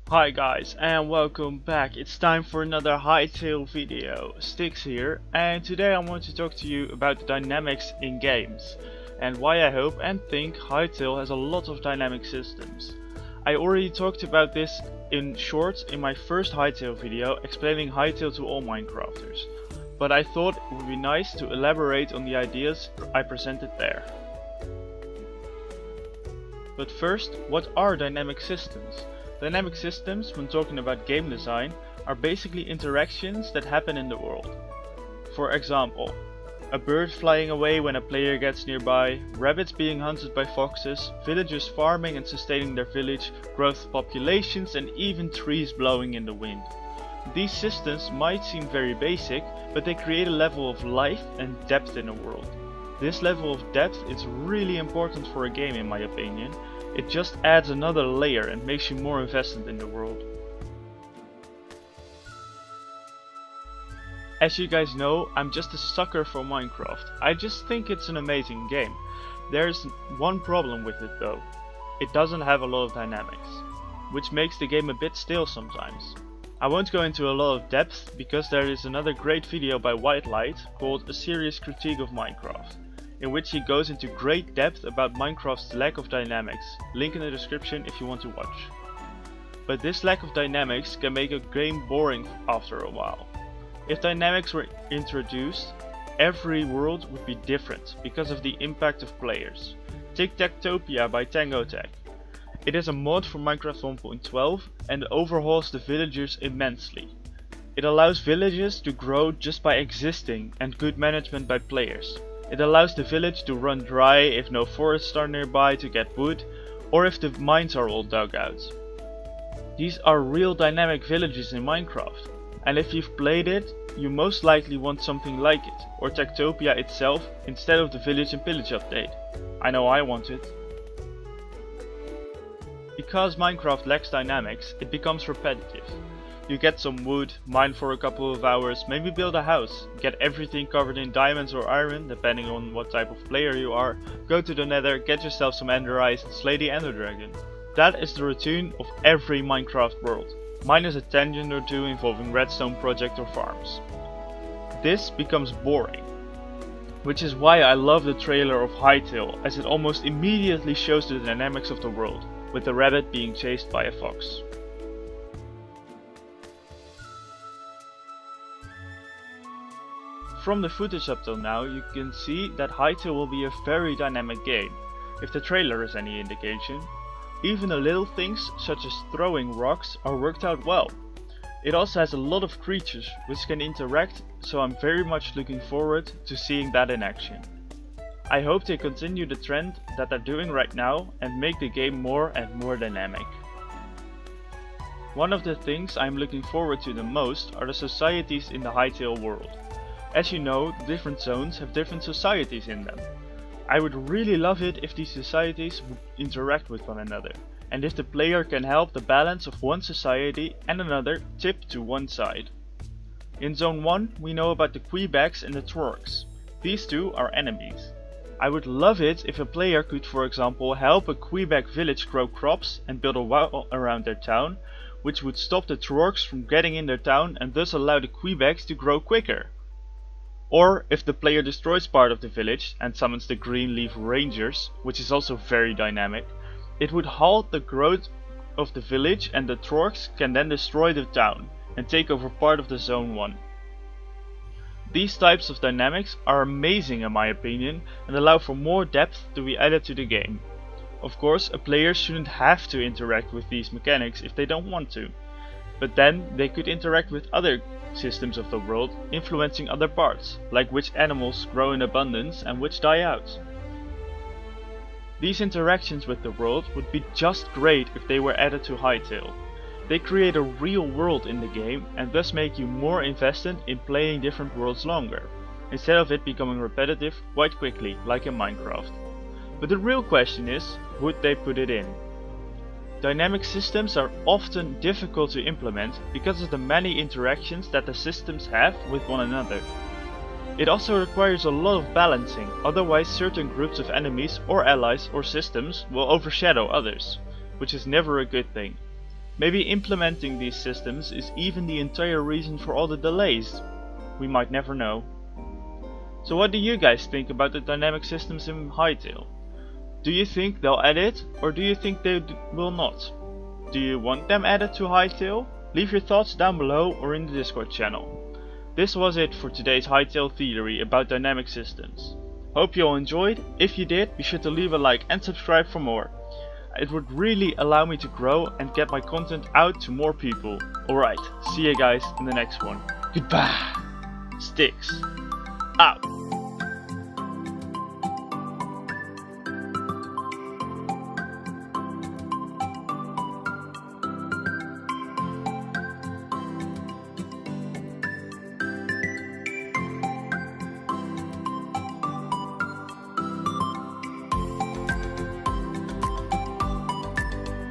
Hi guys and welcome back. It's time for another Hytale video. Stix here, and today I want to talk to you about the dynamics in games and why I hope and think Hytale has a lot of dynamic systems. I already talked about this in short in my first Hytale video explaining Hytale to all Minecrafters, but I thought it would be nice to elaborate on the ideas I presented there. But first, what are dynamic systems? Dynamic systems, when talking about game design, are basically interactions that happen in the world. For example, a bird flying away when a player gets nearby, rabbits being hunted by foxes, villagers farming and sustaining their village, growth populations, and even trees blowing in the wind. These systems might seem very basic, but they create a level of life and depth in a world. This level of depth is really important for a game in my opinion. It just adds another layer and makes you more invested in the world. As you guys know, I'm just a sucker for Minecraft. I just think it's an amazing game. There's one problem with it though. It doesn't have a lot of dynamics, which makes the game a bit stale sometimes. I won't go into a lot of depth because there is another great video by Whitelight called A Serious Critique of Minecraft, in which he goes into great depth about Minecraft's lack of dynamics, link in the description if you want to watch. But this lack of dynamics can make a game boring after a while. If dynamics were introduced, every world would be different because of the impact of players. Take Tectopia by Tangotech. It is a mod for Minecraft 1.12 and overhauls the villagers immensely. It allows villages to grow just by existing and good management by players. It allows the village to run dry if no forests are nearby to get wood, or if the mines are all dug out. These are real dynamic villages in Minecraft, and if you've played it, you most likely want something like it, or Tectopia itself instead of the Village and Pillage update. I know I want it. Because Minecraft lacks dynamics, it becomes repetitive. You get some wood, mine for a couple of hours, maybe build a house, get everything covered in diamonds or iron, depending on what type of player you are, go to the nether, get yourself some ender eyes and slay the ender dragon. That is the routine of every Minecraft world, minus a tangent or two involving redstone project or farms. This becomes boring, which is why I love the trailer of Hytale, as it almost immediately shows the dynamics of the world, with the rabbit being chased by a fox. From the footage up till now, you can see that Hytale will be a very dynamic game, if the trailer is any indication. Even the little things, such as throwing rocks, are worked out well. It also has a lot of creatures which can interact, so I'm very much looking forward to seeing that in action. I hope they continue the trend that they're doing right now and make the game more and more dynamic. One of the things I'm looking forward to the most are the societies in the Hytale world. As you know, different zones have different societies in them. I would really love it if these societies would interact with one another, and if the player can help the balance of one society and another tip to one side. In Zone 1 we know about the Quebecs and the Twerks. These two are enemies. I would love it if a player could, for example, help a Quebec village grow crops and build a wall around their town, which would stop the Twerks from getting in their town and thus allow the Quebecs to grow quicker. Or if the player destroys part of the village and summons the Greenleaf Rangers, which is also very dynamic, it would halt the growth of the village and the Twerks can then destroy the town and take over part of the Zone 1. These types of dynamics are amazing in my opinion and allow for more depth to be added to the game. Of course, a player shouldn't have to interact with these mechanics if they don't want to, but then they could interact with other systems of the world, influencing other parts, like which animals grow in abundance and which die out. These interactions with the world would be just great if they were added to Hytale. They create a real world in the game and thus make you more invested in playing different worlds longer, instead of it becoming repetitive quite quickly like in Minecraft. But the real question is, would they put it in? Dynamic systems are often difficult to implement because of the many interactions that the systems have with one another. It also requires a lot of balancing, otherwise certain groups of enemies or allies or systems will overshadow others, which is never a good thing. Maybe implementing these systems is even the entire reason for all the delays. We might never know. So what do you guys think about the dynamic systems in Hytale? Do you think they'll add it, or do you think they will not? Do you want them added to Hytale? Leave your thoughts down below or in the Discord channel. This was it for today's Hytale theory about dynamic systems. Hope you all enjoyed. If you did, be sure to leave a like and subscribe for more. It would really allow me to grow and get my content out to more people. Alright, see you guys in the next one. Goodbye. Sticks out.